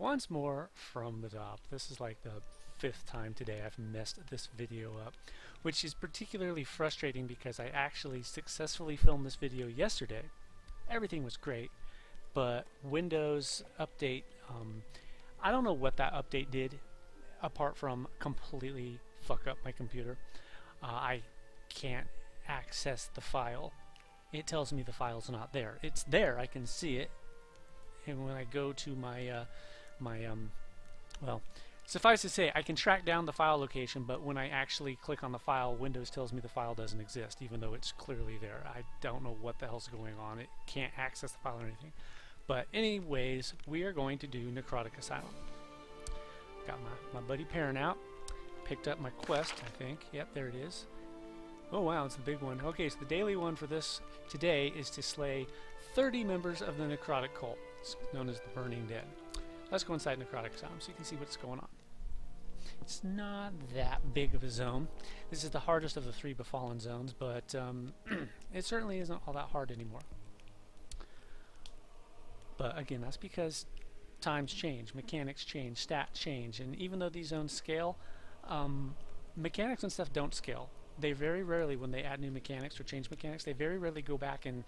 once more from the top. This is like the 5th time today I've messed this video up, which is particularly frustrating because I actually successfully filmed this video yesterday. Everything was great, but Windows update, I don't know what that update did apart from completely fuck up my computer. I can't access the file. It tells me the file's not there. It's there, I can see it, and when I go to my well, suffice to say, I can track down the file location, but when I actually click on the file, Windows tells me the file doesn't exist, even though it's clearly there. I don't know what the hell's going on. It can't access the file or anything. But anyways, we are going to do Necrotic Asylum. Got my buddy Perrin out. Picked up my quest, I think. Yep, there it is. Oh wow, it's the big one. Okay, so the daily one for this today is to slay 30 members of the Necrotic cult. It's known as the Burning Dead. Let's go inside Necrotic Asylum so you can see what's going on. It's not that big of a zone. This is the hardest of the 3 Befallen zones, but it certainly isn't all that hard anymore. But again, that's because times change, mechanics change, stats change, and even though these zones scale, mechanics and stuff don't scale. They very rarely, when they add new mechanics or change mechanics, they very rarely go back and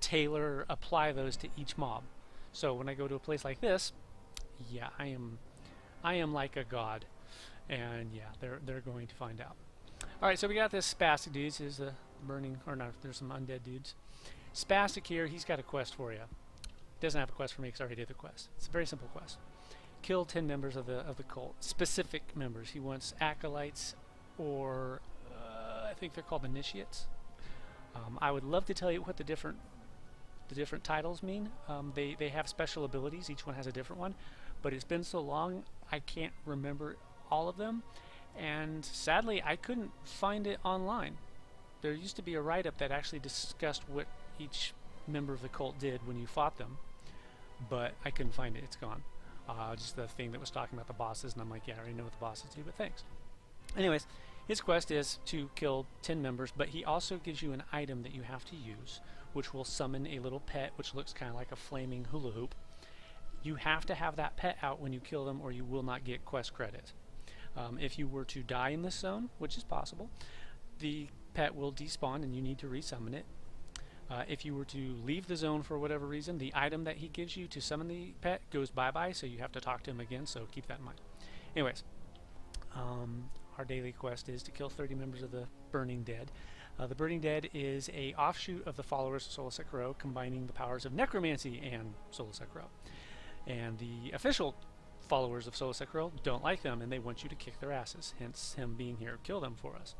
tailor, apply those to each mob. So when I go to a place like this, yeah, I am like a god, and yeah, they're going to find out. All right, so we got this spastic dude. This is a burning, or not? There's some undead dudes. Spastic here. He's got a quest for you. Doesn't have a quest for me because I already did the quest. It's a very simple quest. Kill 10 members of the cult. Specific members. He wants acolytes, or I think they're called initiates. I would love to tell you what the different titles mean. They have special abilities. Each one has a different one, but it's been so long I can't remember all of them, and sadly I couldn't find it online. There used to be a write-up that actually discussed what each member of the cult did when you fought them, but I couldn't find it. It's gone. Just the thing that was talking about the bosses, and I'm like, yeah, I already know what the bosses do, but thanks. Anyways, his quest is to kill 10 members, but he also gives you an item that you have to use, which will summon a little pet, which looks kind of like a flaming hula hoop. You have to have that pet out when you kill them, or you will not get quest credit. If you were to die in this zone, which is possible, the pet will despawn and you need to resummon it. If you were to leave the zone for whatever reason, the item that he gives you to summon the pet goes bye-bye, so you have to talk to him again, so keep that in mind. Anyways, our daily quest is to kill 30 members of the Burning Dead. The Burning Dead is a offshoot of the followers of Soul Sekiro, combining the powers of necromancy and Soul Sekiro. And the official followers of Soul Sekiro don't like them, and they want you to kick their asses, hence him being here. Kill them for us.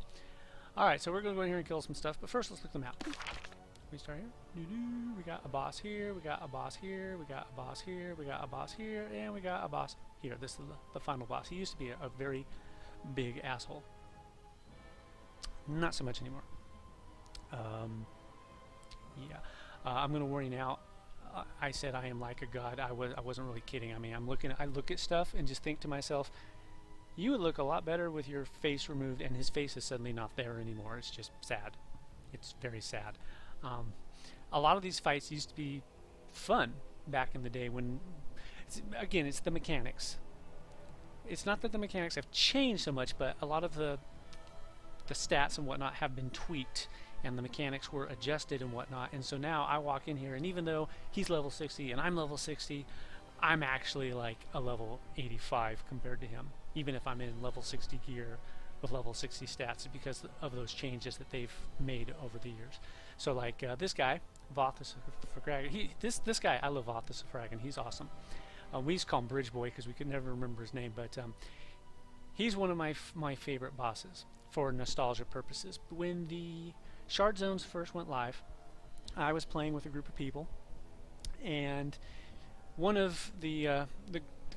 Alright, so we're going to go in here and kill some stuff, but first let's look at the map. We start here. We got a boss here, we got a boss here, we got a boss here, we got a boss here, and we got a boss here. This is the final boss. He used to be a very big asshole. Not so much anymore. Yeah. I'm going to warn you now. I said I am like a god. I wasn't really kidding. I mean, I look at stuff and just think to myself, you would look a lot better with your face removed, and his face is suddenly not there anymore. It's just sad. It's very sad. A lot of these fights used to be fun back in the day when, again, it's the mechanics. It's not that the mechanics have changed so much, but a lot of the stats and whatnot have been tweaked, and the mechanics were adjusted and whatnot. And so now I walk in here, and even though he's level 60 and I'm level 60, I'm actually like a level 85 compared to him, even if I'm in level 60 gear with level 60 stats, because of those changes that they've made over the years. So like this guy, Vothasafragan, this guy, I love Vothasafragan, he's awesome. We used to call him Bridge Boy because we could never remember his name, but he's one of my favorite bosses for nostalgia purposes. When the Shard Zones first went live, I was playing with a group of people, and one of the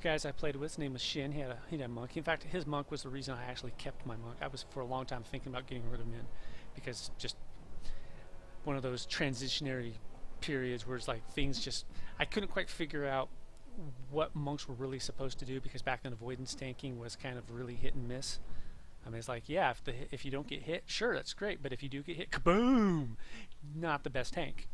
guys I played with, his name was Shin. He had a monk. In fact, his monk was the reason I actually kept my monk. I was for a long time thinking about getting rid of him, because just one of those transitionary periods where it's like things just, I couldn't quite figure out what monks were really supposed to do, because back then avoidance tanking was kind of really hit and miss. I mean, it's like, yeah, if you don't get hit, sure, that's great, but if you do get hit, kaboom! Not the best tank.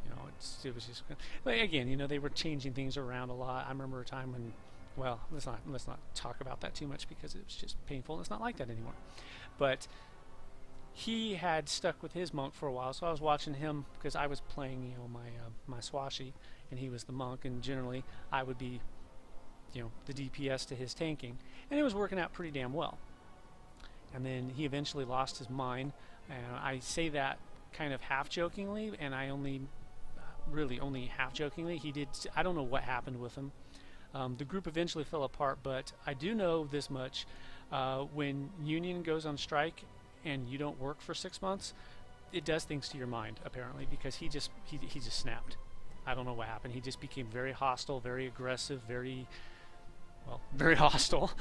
You know, it was just. But again, you know, they were changing things around a lot. I remember a time when, well, let's not talk about that too much because it was just painful. And it's not like that anymore. But he had stuck with his monk for a while, so I was watching him because I was playing, you know, my Swashi, and he was the monk, and generally I would be, you know, the DPS to his tanking, and it was working out pretty damn well. And then he eventually lost his mind, and I say that kind of half jokingly, and I really only half jokingly. I don't know what happened with him. The group eventually fell apart, but I do know this much: when Union goes on strike and you don't work for 6 months, it does things to your mind apparently, because he just snapped. I don't know what happened. He just became very hostile, very aggressive, very hostile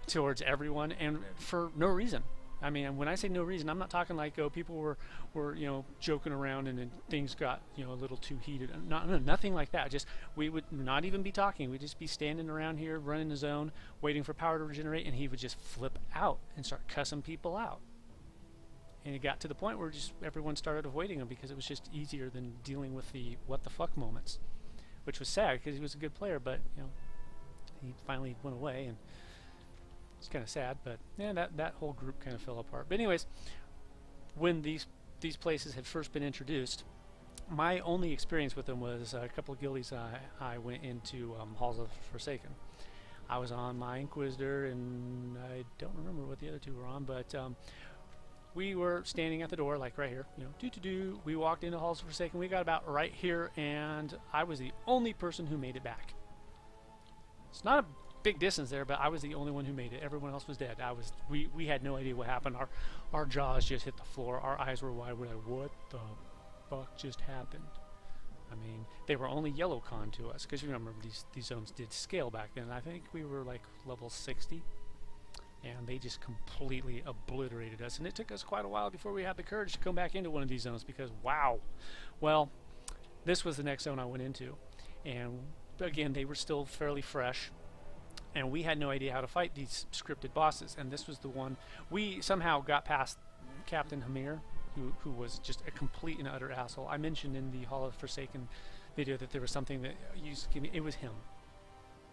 towards everyone, and for no reason. I mean, when I say no reason, I'm not talking like, oh, people were you know, joking around and then things got, you know, a little too heated. Nothing like that. Just, we would not even be talking. We'd just be standing around here, running the zone, waiting for power to regenerate, and he would just flip out and start cussing people out. And it got to the point where just everyone started avoiding him because it was just easier than dealing with the what the fuck moments, which was sad because he was a good player, but you know, he finally went away, and it's kind of sad. But yeah, that whole group kind of fell apart. But anyways, when these places had first been introduced, my only experience with them was a couple of guildies I went into, Halls of Forsaken. I was on my Inquisitor, and I don't remember what the other two were on, but we were standing at the door, like right here, you know, we walked into Halls of Forsaken. We got about right here, and I was the only person who made it back. It's not a big distance there, but I was the only one who made it. Everyone else was dead. We had no idea what happened. Our jaws just hit the floor. Our eyes were wide. We're like, what the fuck just happened? I mean, they were only yellow con to us, because you remember these zones did scale back then. I think we were like level 60, and they just completely obliterated us. And it took us quite a while before we had the courage to come back into one of these zones, because wow. Well, this was the next zone I went into, and again, they were still fairly fresh, and we had no idea how to fight these scripted bosses. And this was the one we somehow got past. Captain Hamir, who was just a complete and utter asshole. I mentioned in the Hall of Forsaken video that there was something that used to give me. It was him.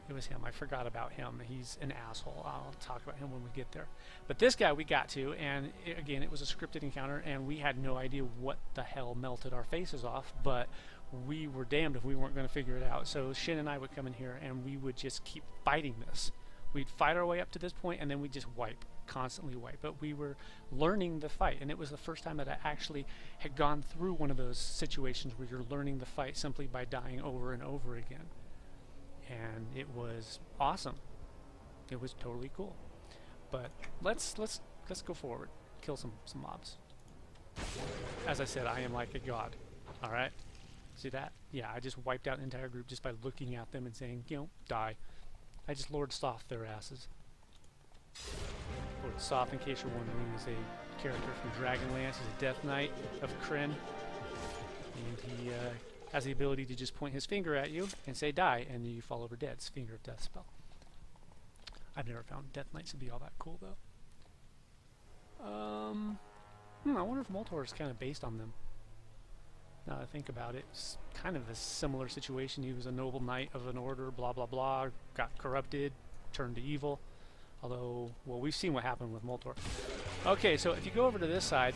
It was him. I forgot about him. He's an asshole. I'll talk about him when we get there. But this guy we got to, and again, it was a scripted encounter, and we had no idea what the hell melted our faces off, but we were damned if we weren't going to figure it out. So Shin and I would come in here, and we would just keep fighting this. We'd fight our way up to this point, and then we'd just wipe, constantly wipe. But we were learning the fight, and it was the first time that I actually had gone through one of those situations where you're learning the fight simply by dying over and over again. And it was awesome. It was totally cool. But let's go forward, kill some mobs. As I said, I am like a god. All right, see that? Yeah, I just wiped out an entire group just by looking at them and saying, you know, die. I just Lord Soth their asses. Lord Soth, in case you're wondering, is a character from Dragonlance. He's a Death Knight of Krynn, and he has the ability to just point his finger at you and say die, and you fall over dead. It's Finger of Death spell. I've never found Death Knights to be all that cool, though. I wonder if Moltor is kind of based on them. Now that I think about it, it's kind of a similar situation. He was a noble knight of an order, blah blah blah, got corrupted, turned to evil. Although, well, we've seen what happened with Moltor. Okay, so if you go over to this side,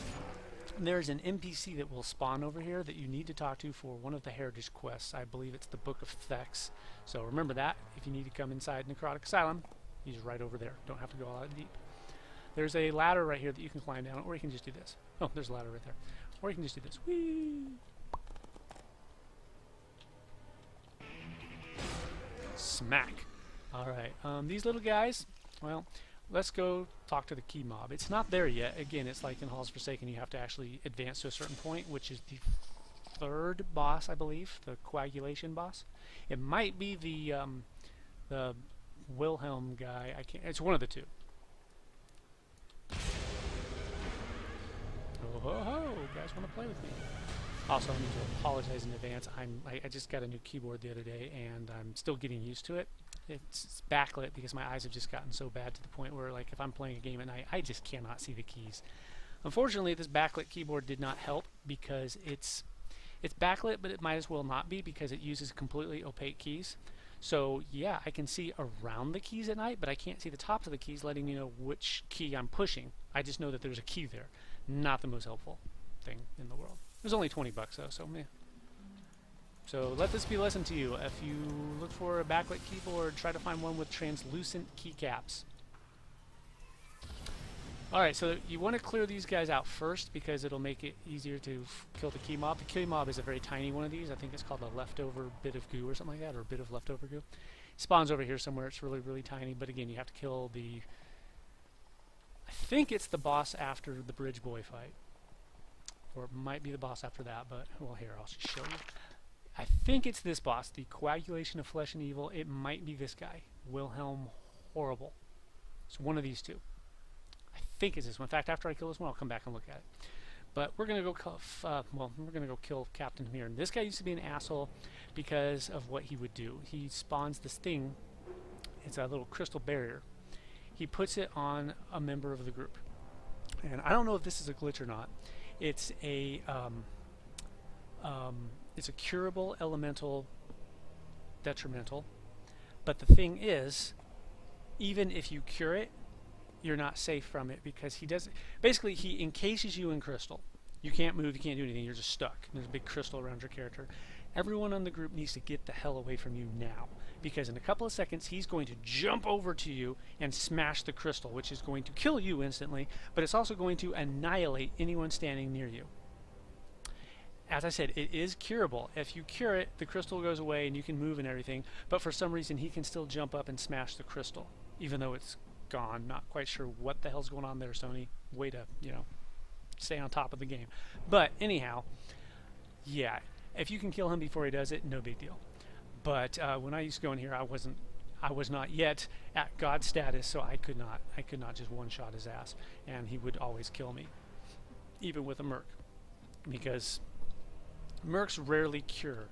there's an NPC that will spawn over here that you need to talk to for one of the Heritage quests. I believe it's the Book of Thex. So remember that. If you need to come inside Necrotic Asylum, he's right over there. Don't have to go all out deep. There's a ladder right here that you can climb down, or you can just do this. Oh, there's a ladder right there. Or you can just do this. Whee! Smack. Alright, these little guys, well, let's go talk to the key mob. It's not there yet. Again, it's like in Halls Forsaken, you have to actually advance to a certain point, which is the third boss, I believe, the coagulation boss. It might be the Wilhelm guy. I can't. It's one of the two. Oh ho ho! Guys want to play with me? Also, I need to apologize in advance. I just got a new keyboard the other day, and I'm still getting used to it. It's backlit because my eyes have just gotten so bad to the point where, like, if I'm playing a game at night, I just cannot see the keys. Unfortunately, this backlit keyboard did not help because it's It's backlit, but it might as well not be because it uses completely opaque keys. So yeah, I can see around the keys at night, but I can't see the tops of the keys, letting me know which key I'm pushing. I just know that there's a key there. Not the most helpful thing in the world. It was only 20 bucks though, so meh. So let this be a lesson to you. If you look for a backlit keyboard, try to find one with translucent keycaps. Alright, so you want to clear these guys out first because it'll make it easier to kill the key mob. The key mob is a very tiny one of these. I think it's called a leftover bit of goo or something like that, or a bit of leftover goo. It spawns over here somewhere. It's really, really tiny, but again, you have to kill the... I think it's the boss after the bridge boy fight. Or it might be the boss after that, but, well, here, I'll just show you. I think it's this boss, the Coagulation of Flesh and Evil. It might be this guy, Wilhelm Horrible. It's one of these two. I think it's this one. In fact, after I kill this one, I'll come back and look at it. But we're gonna go, we're gonna go kill Captain here. And this guy used to be an asshole because of what he would do. He spawns this thing. It's a little crystal barrier. He puts it on a member of the group. And I don't know if this is a glitch or not. It's a curable elemental detrimental. But the thing is, even if you cure it, you're not safe from it because he does. Basically, he encases you in crystal. You can't move, you can't do anything, you're just stuck. There's a big crystal around your character. Everyone on the group needs to get the hell away from you now, because in a couple of seconds he's going to jump over to you and smash the crystal, which is going to kill you instantly, but it's also going to annihilate anyone standing near you. As I said, it is curable. If you cure it, the crystal goes away and you can move and everything, but for some reason he can still jump up and smash the crystal, even though it's gone. Not quite sure what the hell's going on there, Sony. Way to, you know, stay on top of the game. But anyhow, yeah, if you can kill him before he does it, no big deal. But when I used to go in here, I was not yet at God status, so I could not just one-shot his ass, and he would always kill me, even with a merc, because mercs rarely cure.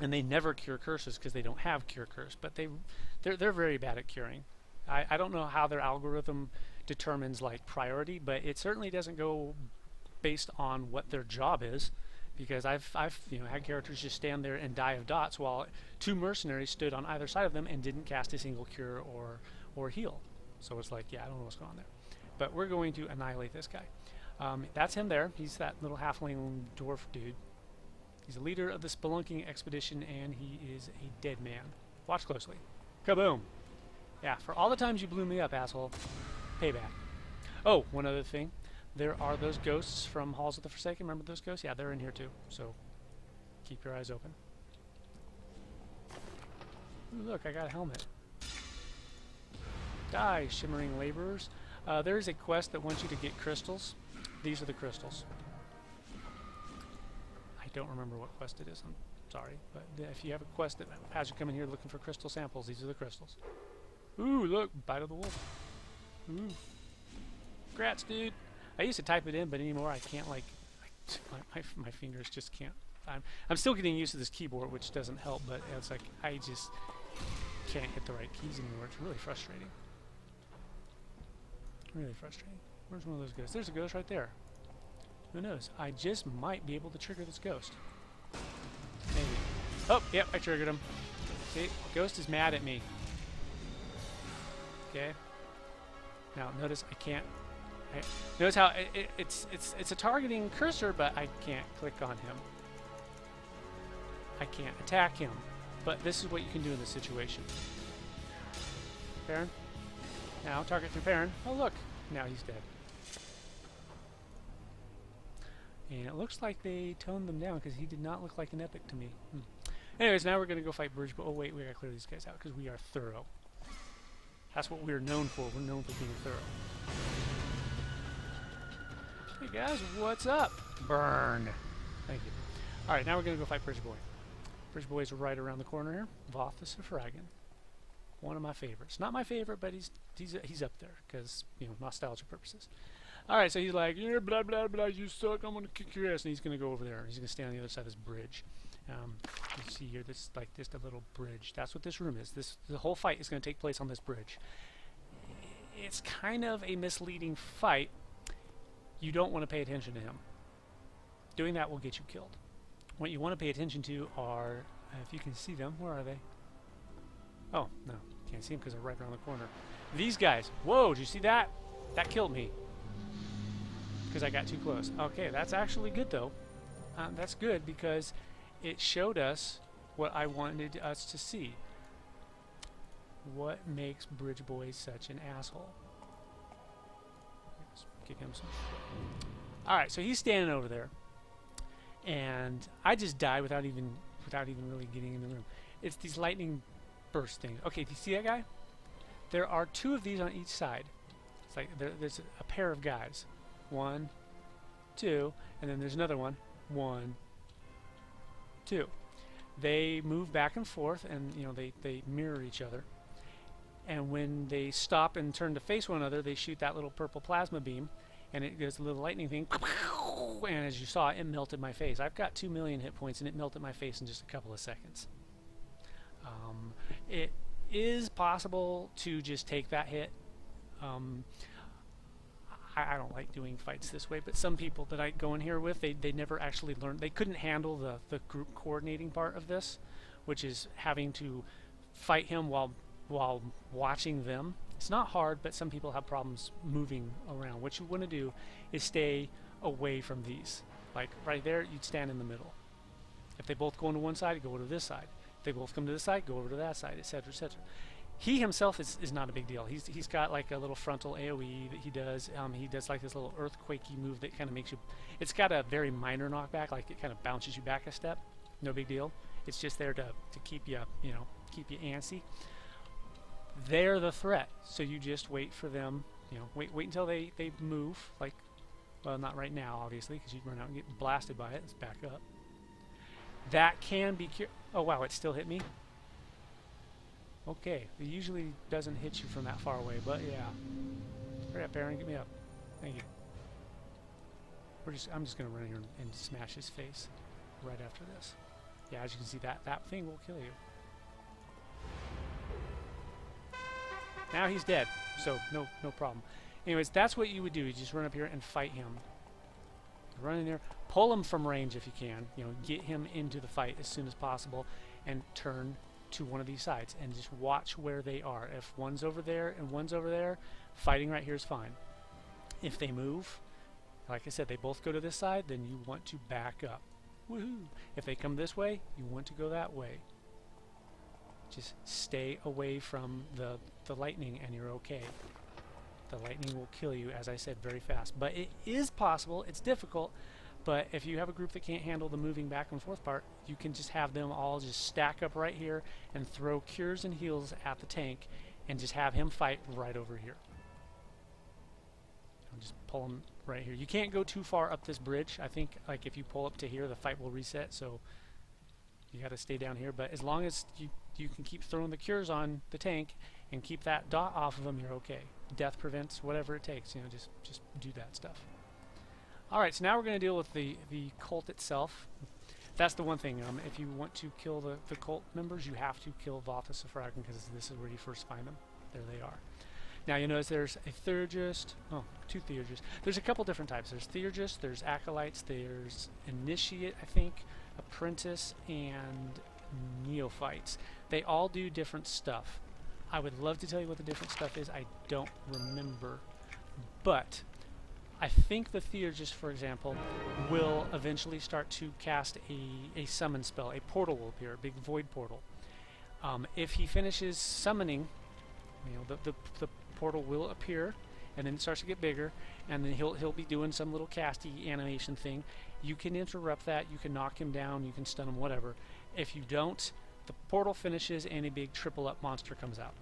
And they never cure curses because they don't have cure curse, but they're very bad at curing. I don't know how their algorithm determines like priority, but it certainly doesn't go based on what their job is, because I've had characters just stand there and die of dots while two mercenaries stood on either side of them and didn't cast a single cure or heal. So it's like, yeah, I don't know what's going on there. But we're going to annihilate this guy. That's him there. He's that little halfling dwarf dude. He's a leader of the spelunking expedition, and he is a dead man. Watch closely. Kaboom! Yeah, for all the times you blew me up, asshole. Payback. Oh, one other thing. There are those ghosts from Halls of the Forsaken. Remember those ghosts? Yeah, they're in here too. So, keep your eyes open. Ooh, look, I got a helmet. Die, shimmering laborers. There is a quest that wants you to get crystals. These are the crystals. I don't remember what quest it is. I'm sorry, but if you have a quest that has you come in here looking for crystal samples, these are the crystals. Ooh, look, bite of the wolf. Ooh, grats, dude. I used to type it in, but anymore I can't. Like, my fingers just can't. I'm still getting used to this keyboard, which doesn't help. But it's like I just can't hit the right keys anymore. It's really frustrating. Really frustrating. Where's one of those ghosts? There's a ghost right there. Who knows? I just might be able to trigger this ghost. Maybe. Oh, yep, I triggered him. See, ghost is mad at me. Okay. Now notice I can't. Notice how it's a targeting cursor, but I can't click on him. I can't attack him. But this is what you can do in this situation. Perrin. Now target through Perrin. Oh look, now he's dead. And it looks like they toned them down because he did not look like an epic to me. Anyways, now we're going to go fight Bridge. Oh wait, we got to clear these guys out because we are thorough. That's what we're known for. We're known for being thorough. Hey guys, what's up? Burn. Thank you. Alright, now we're going to go fight Bridge Boy. Bridge Boy's right around the corner here. Voth the Suffragan. One of my favorites. Not my favorite, but he's up there because, you know, nostalgia purposes. Alright, so he's like, yeah, blah, blah, blah, you suck, I'm going to kick your ass. And he's going to go over there. He's going to stand on the other side of this bridge. You see here, this is like just a little bridge. That's what this room is. The whole fight is going to take place on this bridge. It's kind of a misleading fight. You don't want to pay attention to him. Doing that will get you killed. What you want to pay attention to are, if you can see them, where are they? Oh, no, can't see them because they're right around the corner. These guys. Whoa, did you see that? That killed me because I got too close. Okay, that's actually good though. That's good because it showed us what I wanted us to see. What makes Bridge Boy such an asshole? Let's give him some. Alright, so he's standing over there. And I just died without even really getting in the room. It's these lightning burst things. Okay, do you see that guy? There are 2 of these on each side. It's like there's a pair of guys. 1, 2, and then there's another one. 1, 2. They move back and forth, and you know they mirror each other. And when they stop and turn to face one another, they shoot that little purple plasma beam, and it does a little lightning thing. And as you saw, it melted my face. I've got 2 million hit points, and it melted my face in just a couple of seconds. It is possible to just take that hit. I don't like doing fights this way, but some people that I go in here with, they never actually learned. They couldn't handle the group coordinating part of this, which is having to fight him while watching them. It's not hard, but some people have problems moving around. What you want to do is stay away from these. Like right there, you'd stand in the middle. If they both go into one side, you go to this side. If they both come to this side, go over to that side, etc., etc. He himself is not a big deal. He's got like a little frontal AoE that he does. He does like this little earthquakey move that kind of makes you. It's got a very minor knockback, like it kind of bounces you back a step. No big deal. It's just there to keep you, keep you antsy. They're the threat, so you just wait for them. Wait until they move. Like, well, not right now, obviously, because you'd run out and get blasted by it. Let's back up. That can be. Oh wow, it still hit me. Okay, it usually doesn't hit you from that far away, but yeah. Hurry up, Aaron, get me up. Thank you. I'm just gonna run here and smash his face right after this. Yeah, as you can see, that thing will kill you. Now he's dead, so no problem. Anyways, that's what you would do. You just run up here and fight him. Run in there, pull him from range if you can. Get him into the fight as soon as possible, and turn to one of these sides and just watch where they are. If one's over there and one's over there, fighting right here is fine. If they move, like I said, they both go to this side, then you want to back up. Woohoo! If they come this way, you want to go that way. Just stay away from the lightning and you're okay. The lightning will kill you, as I said, very fast. But it is possible. It's difficult. But if you have a group that can't handle the moving back and forth part, you can just have them all just stack up right here and throw cures and heals at the tank and just have him fight right over here. Just pull him right here. You can't go too far up this bridge. I think like if you pull up to here, the fight will reset. So you got to stay down here. But as long as you can keep throwing the cures on the tank and keep that dot off of them, you're okay. Death prevents, whatever it takes. Just do that stuff. Alright, so now we're going to deal with the cult itself. That's the one thing. If you want to kill the cult members, you have to kill Vathis Suffragan because this is where you first find them. There they are. Now you notice there's a Theurgist. Oh, 2 Theurgists. There's a couple different types. There's Theurgists, there's Acolytes, there's Initiate, I think, Apprentice, and Neophytes. They all do different stuff. I would love to tell you what the different stuff is. I don't remember. But I think the Theurgist, for example, will eventually start to cast a summon spell. A portal will appear, a big void portal. If he finishes summoning, the portal will appear, and then it starts to get bigger, and then he'll be doing some little casty animation thing. You can interrupt that, you can knock him down, you can stun him, whatever. If you don't, the portal finishes and a big triple up monster comes out.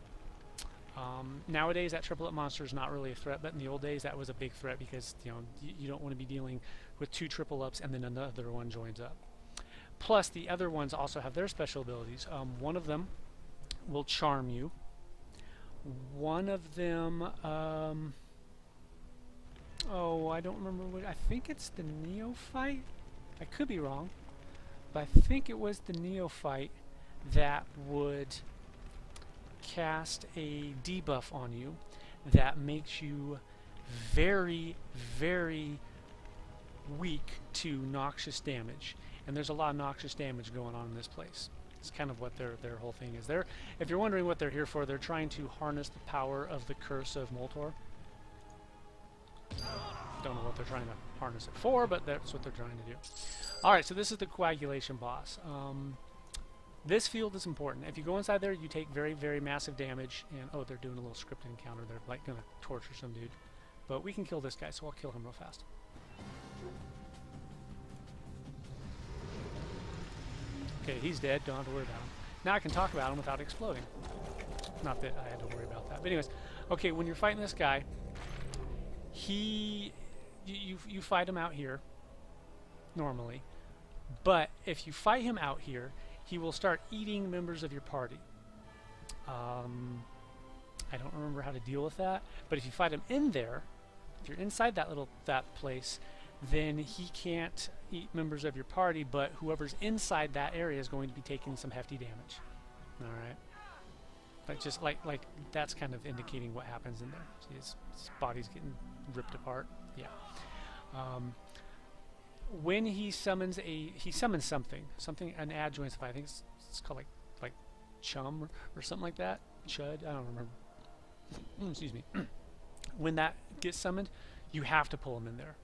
Nowadays that triple up monster is not really a threat, but in the old days that was a big threat because you don't want to be dealing with 2 triple ups and then another one joins up. Plus the other ones also have their special abilities. One of them will charm you. One of them, oh, I don't remember what. I think it's the Neophyte. I could be wrong, but I think it was the Neophyte that would cast a debuff on you that makes you very, very weak to noxious damage, and there's a lot of noxious damage going on in this place. It's kind of what their whole thing is. If you're wondering what they're here for, they're trying to harness the power of the curse of Moltor. Don't know what they're trying to harness it for, but that's what they're trying to do. Alright, so this is the coagulation boss. This field is important. If you go inside there, you take very, very massive damage, and oh, they're doing a little scripted encounter. They're like gonna torture some dude. But we can kill this guy, so I'll kill him real fast. Okay, he's dead. Don't have to worry about him. Now I can talk about him without exploding. Not that I had to worry about that. But anyways, okay, when you're fighting this guy, you fight him out here normally. But if you fight him out here, he will start eating members of your party. I don't remember how to deal with that, but if you fight him in there, if you're inside that place, then he can't eat members of your party, but whoever's inside that area is going to be taking some hefty damage. All right, but just like that's kind of indicating what happens in there. See, his body's getting ripped apart. Yeah. When he summons something, an adjoint. I think it's called like chum or something like that. Chud. I don't remember. Excuse me. When that gets summoned, you have to pull him in there.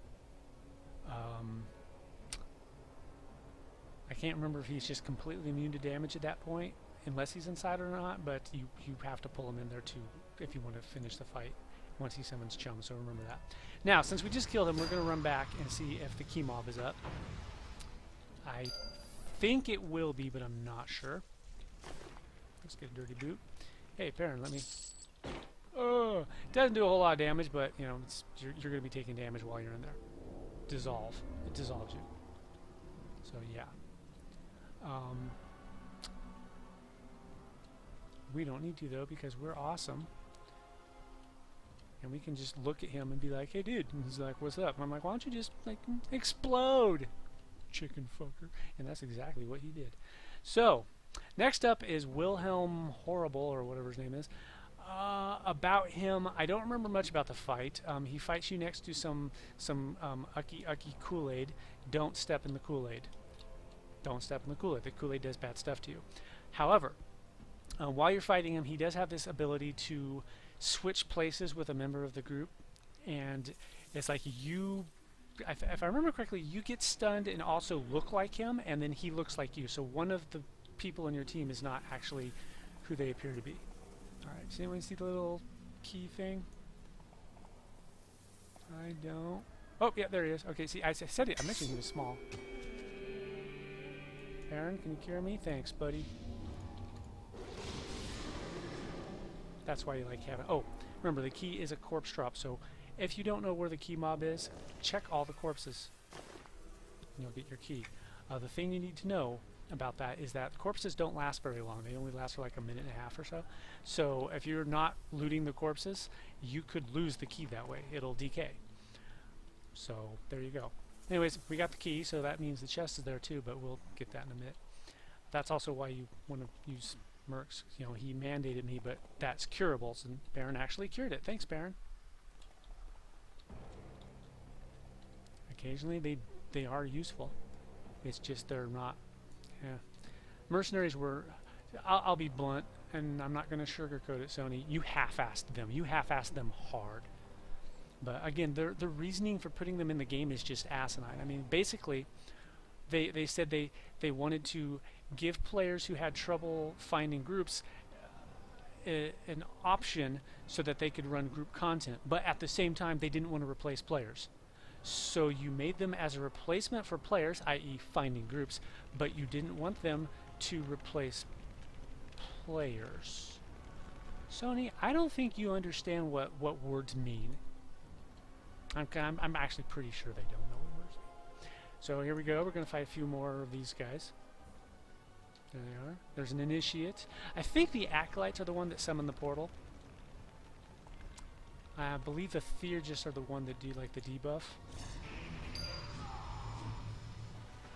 I can't remember if he's just completely immune to damage at that point, unless he's inside or not, but you have to pull him in there too if you want to finish the fight once he summons chum, so remember that. Now, since we just killed him, we're going to run back and see if the key mob is up. I think it will be, but I'm not sure. Let's get a dirty boot. Hey, Perrin, let me... Oh, doesn't do a whole lot of damage, but you know you're going to be taking damage while you're in there. Dissolve. It dissolves you. So yeah. We don't need to though because we're awesome, and we can just look at him and be like, "Hey, dude," and he's like, "What's up?" And I'm like, "Why don't you just like explode, chicken fucker?" And that's exactly what he did. So next up is Wilhelm Horrible, or whatever his name is. About him, I don't remember much about the fight. He fights you next to some Ucky Kool-Aid. Don't step in the Kool-Aid. Don't step in the Kool-Aid. The Kool-Aid does bad stuff to you. However, while you're fighting him, he does have this ability to switch places with a member of the group, and it's like you, if I remember correctly, you get stunned and also look like him, and then he looks like you. So one of the people in your team is not actually who they appear to be. Alright, does anyone see the little key thing? I don't. Oh, yeah, there he is. Okay, see, I said it. I mentioned he was small. Aaron, can you cure me? Thanks, buddy. That's why you like having... Oh, remember, the key is a corpse drop, so if you don't know where the key mob is, check all the corpses. And you'll get your key. The thing you need to know about that is that corpses don't last very long. They only last for like a minute and a half or so. So if you're not looting the corpses, you could lose the key that way. It'll decay. So there you go. Anyways, we got the key, so that means the chest is there too, but we'll get that in a minute. That's also why you want to use Mercs. You know, he mandated me, but that's curable, and Baron actually cured it. Thanks, Baron. Occasionally they are useful. It's just they're not. Yeah. Mercenaries were, I'll be blunt, and I'm not going to sugarcoat it, Sony. You half-assed them. You half-assed them hard. But again, the reasoning for putting them in the game is just asinine. I mean, basically, they said they wanted to give players who had trouble finding groups an option so that they could run group content. But at the same time, they didn't want to replace players. So you made them as a replacement for players, i.e. finding groups, but you didn't want them to replace players. Sony, I don't think you understand what words mean. I'm actually pretty sure they don't know what words mean. So here we go. We're going to fight a few more of these guys. There they are. There's an initiate. I think the acolytes are the one that summon the portal. I believe the Theurgists are the one that do like the debuff.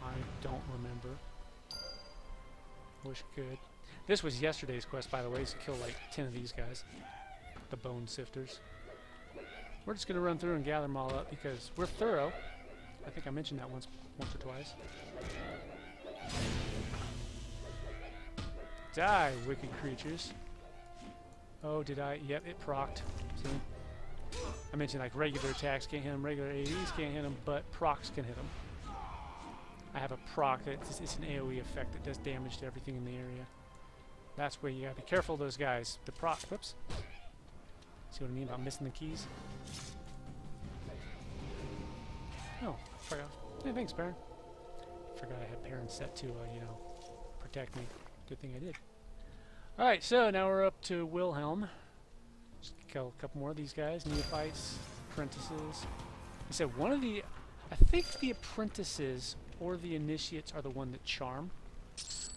I don't remember. Wish I could. This was yesterday's quest, by the way, to kill like 10 of these guys. The bone sifters. We're just going to run through and gather them all up because we're thorough. I think I mentioned that once or twice. Die, wicked creatures. Oh, did I? Yep, it procced. See? I mentioned like regular attacks can't hit him, regular AoEs can't hit him, but procs can hit him. I have a proc that's it's an AoE effect that does damage to everything in the area. That's where you gotta be careful of those guys. The proc, whoops. See what I mean about missing the keys? Oh, forgot. Hey, thanks, Baron. Forgot I had Baron set to, you know, protect me. Good thing I did. Alright, so now we're up to Wilhelm. Just kill a couple more of these guys. Neophytes, apprentices. I said one of the... I think the apprentices or the initiates are the one that charm.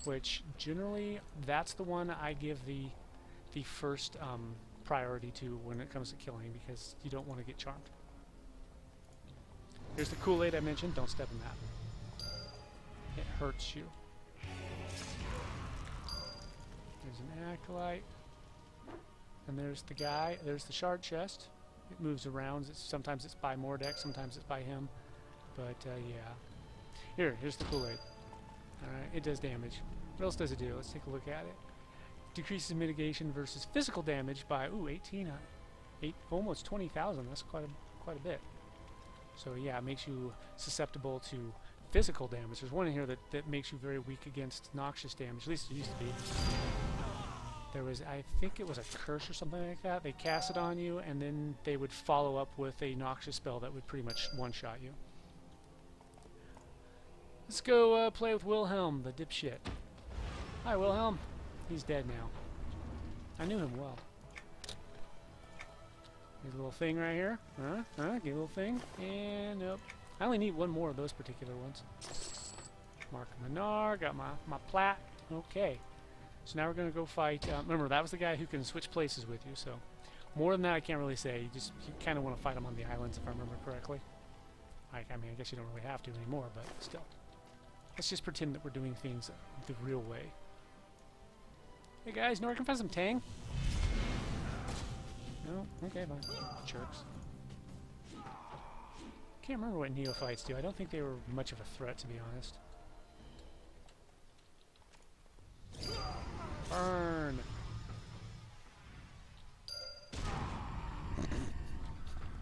Which, generally, that's the one I give the first priority to when it comes to killing, because you don't want to get charmed. Here's the Kool-Aid I mentioned. Don't step in that. It hurts you. There's an acolyte. And there's the guy. There's the shard chest. It moves around. Sometimes it's by Mordek, sometimes it's by him. But, yeah. Here's the Kool-Aid. Alright, it does damage. What else does it do? Let's take a look at it. Decreases mitigation versus physical damage by, ooh, 18, almost 20,000. That's quite a bit. So yeah, it makes you susceptible to physical damage. There's one in here that makes you very weak against noxious damage. At least it used to be. There was, I think it was a curse or something like that. They cast it on you, and then they would follow up with a noxious spell that would pretty much one-shot you. Let's go play with Wilhelm, the dipshit. Hi, Wilhelm. He's dead now. I knew him well. Here's a little thing right here. Get a little thing. And nope. I only need one more of those particular ones. Mark Minar, got my plat. Okay. So now we're going to go fight. Remember, that was the guy who can switch places with you, so more than that I can't really say. You kind of want to fight him on the islands, if I remember correctly. I mean, I guess you don't really have to anymore, but still. Let's just pretend that we're doing things the real way. Hey guys, you know where I can find some Tang? No? Okay, fine. Jerks. Can't remember what neophytes do. I don't think they were much of a threat, to be honest. Burn!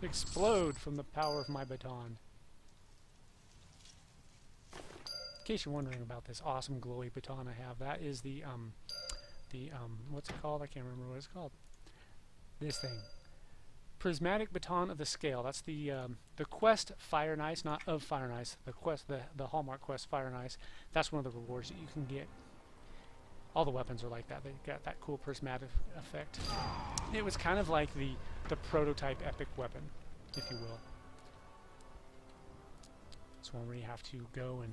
Explode from the power of my baton. In case you're wondering about this awesome glowy baton I have, that is the what's it called? I can't remember what it's called. This thing. Prismatic Baton of the Scale. That's the quest Fire and Ice, not of Fire and Ice. The quest, the Hallmark quest Fire and Ice. That's one of the rewards that you can get. All the weapons are like that. They got that cool prismatic effect. It was kind of like the prototype epic weapon, if you will. It's one where you have to go and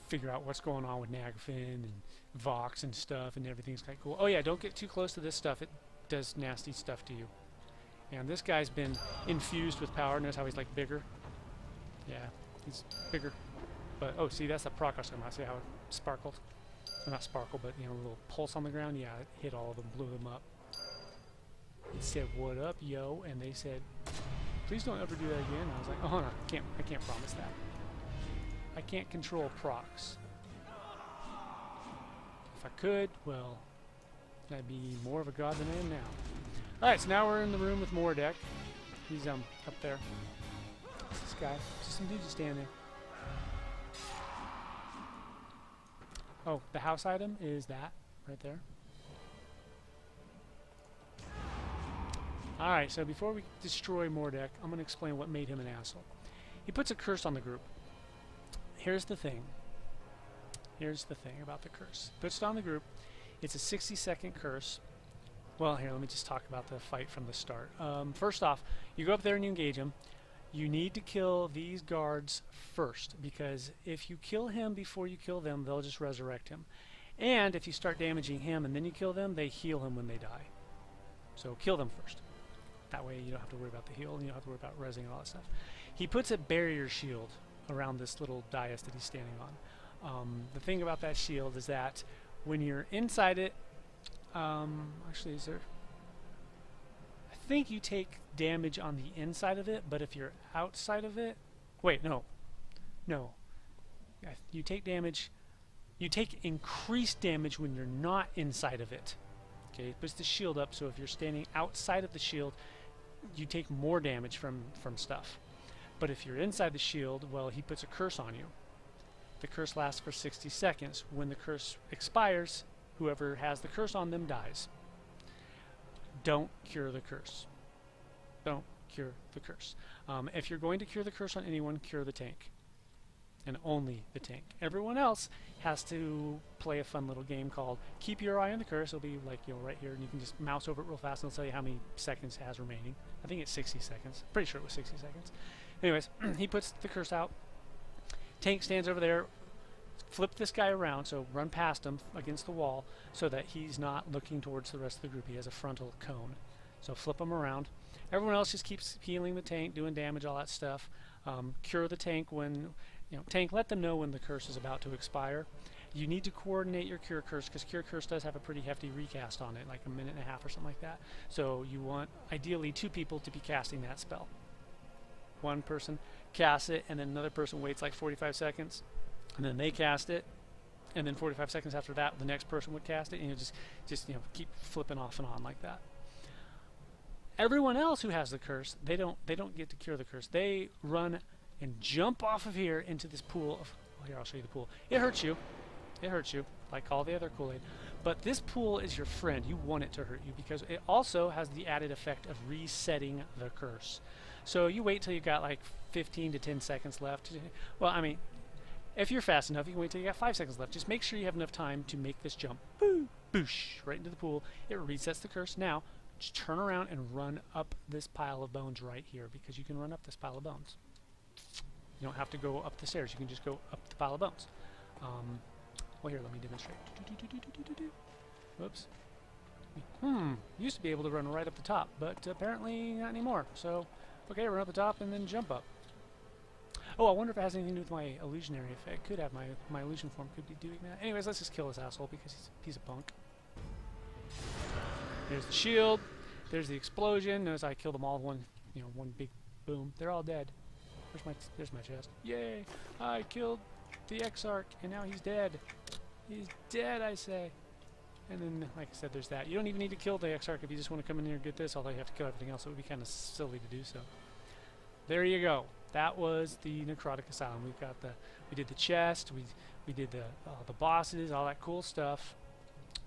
figure out what's going on with Nagafin and Vox and stuff, and everything's kind of cool. Oh yeah, don't get too close to this stuff. It does nasty stuff to you. And this guy's been infused with power. Notice how he's like bigger. Yeah, he's bigger. But oh, see, that's the proc I was talking about. See how it sparkled? Well, not sparkle, but you know, a little pulse on the ground. Yeah, it hit all of them, blew them up. It said, "What up, yo?" And they said, "Please don't ever do that again." I was like, "Oh no, I can't promise that. I can't control procs. If I could, well, I'd be more of a god than I am now." Alright, so now we're in the room with Mordek. He's up there. This guy. Just some dude just standing there. Oh, the house item is that right there. Alright, so before we destroy Mordek, I'm going to explain what made him an asshole. He puts a curse on the group. Here's the thing. Here's the thing about the curse. Puts it on the group. It's a 60-second curse. Well, here, let me just talk about the fight from the start. First off, you go up there and you engage him. You need to kill these guards first, because if you kill him before you kill them, they'll just resurrect him. And if you start damaging him and then you kill them, they heal him when they die. So kill them first. That way you don't have to worry about the heal, and you don't have to worry about resing and all that stuff. He puts a barrier shield around this little dais that he's standing on. The thing about that shield is that when you're inside it, actually, is there? I think you take damage on the inside of it, but if you're outside of it, wait, no. No. You take damage. You take increased damage when you're not inside of it. Okay, it puts the shield up, so if you're standing outside of the shield, you take more damage from stuff. But if you're inside the shield, well, he puts a curse on you. The curse lasts for 60 seconds. When the curse expires, whoever has the curse on them dies. Don't cure the curse. Don't cure the curse. If you're going to cure the curse on anyone, cure the tank. And only the tank. Everyone else has to play a fun little game called Keep Your Eye on the Curse. It'll be like, you know, right here, and you can just mouse over it real fast, and it'll tell you how many seconds it has remaining. I think it's 60 seconds. Pretty sure it was 60 seconds. Anyways, he puts the curse out. Tank stands over there. Flip this guy around, so run past him against the wall so that he's not looking towards the rest of the group. He has a frontal cone. So flip him around. Everyone else just keeps healing the tank, doing damage, all that stuff. Cure the tank when, you know, tank, let them know when the curse is about to expire. You need to coordinate your cure curse, because cure curse does have a pretty hefty recast on it, like 1.5 minutes or something like that. So you want, ideally, 2 people to be casting that spell. One person casts it, and then another person waits like 45 seconds, and then they cast it, and then 45 seconds after that, the next person would cast it, and you just you know, keep flipping off and on like that. Everyone else who has the curse, they don't get to cure the curse. They run and jump off of here into this pool of, well, here, I'll show you the pool. It hurts you. It hurts you, like all the other Kool-Aid. But this pool is your friend. You want it to hurt you because it also has the added effect of resetting the curse. So you wait till you've got like 15 to 10 seconds left. Well, I mean, if you're fast enough, you can wait till you got 5 seconds left. Just make sure you have enough time to make this jump. Boo! Boosh! Right into the pool. It resets the curse. Now, just turn around and run up this pile of bones right here, because you can run up this pile of bones. You don't have to go up the stairs. You can just go up the pile of bones. Well, here, let me demonstrate. Whoops. Used to be able to run right up the top, but apparently not anymore. So, okay, run up the top and then jump up. Oh, I wonder if it has anything to do with my illusionary effect. Could have. My illusion form could be doing that. Anyways, let's just kill this asshole because he's a punk. There's the shield. There's the explosion. Notice I killed them all in one big boom. They're all dead. There's my chest. Yay! I killed the Exarch, and now he's dead. He's dead, I say. And then, like I said, there's that. You don't even need to kill the Exarch if you just want to come in here and get this, although you have to kill everything else. It would be kind of silly to do so. There you go. That was the Necrotic Asylum. We did the chest. We did the bosses, all that cool stuff.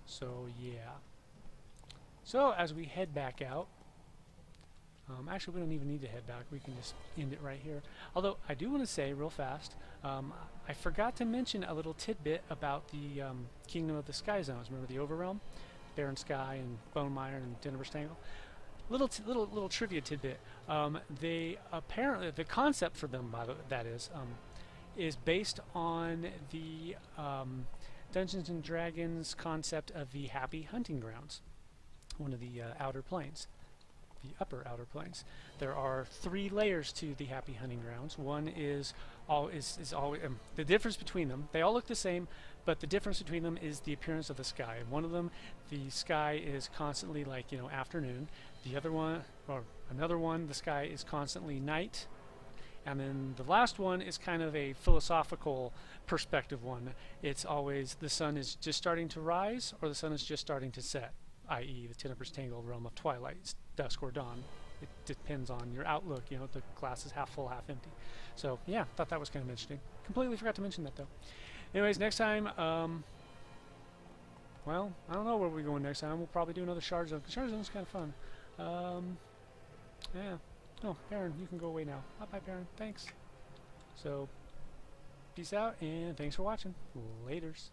So yeah. So as we head back out, actually we don't even need to head back. We can just end it right here. Although I do want to say real fast, I forgot to mention a little tidbit about the Kingdom of the Sky Zones. Remember the Overrealm, Barren Sky, and Bone Mire, and Denver Stangle. Little trivia tidbit. They apparently, the concept for them, that is based on the Dungeons and Dragons concept of the Happy Hunting Grounds, one of the outer planes, the upper outer planes. There are 3 layers to the Happy Hunting Grounds. One is always the difference between them. They all look the same, but the difference between them is the appearance of the sky. One of them, the sky is constantly like afternoon. The other one, or another one, the sky is constantly night. And then the last one is kind of a philosophical perspective one. It's always the sun is just starting to rise, or the sun is just starting to set, i.e. the Tenebrous Tangle realm of twilight, dusk or dawn. It depends on your outlook. The glass is half full, half empty. So yeah, thought that was kind of interesting. Completely forgot to mention that though. Anyways, next time, well, I don't know where we're going next time. We'll probably do another Shard Zone, because Shard Zone is kind of fun. Yeah. Oh, Perrin, you can go away now. Bye, Perrin. Thanks. So, peace out, and thanks for watching. Laters.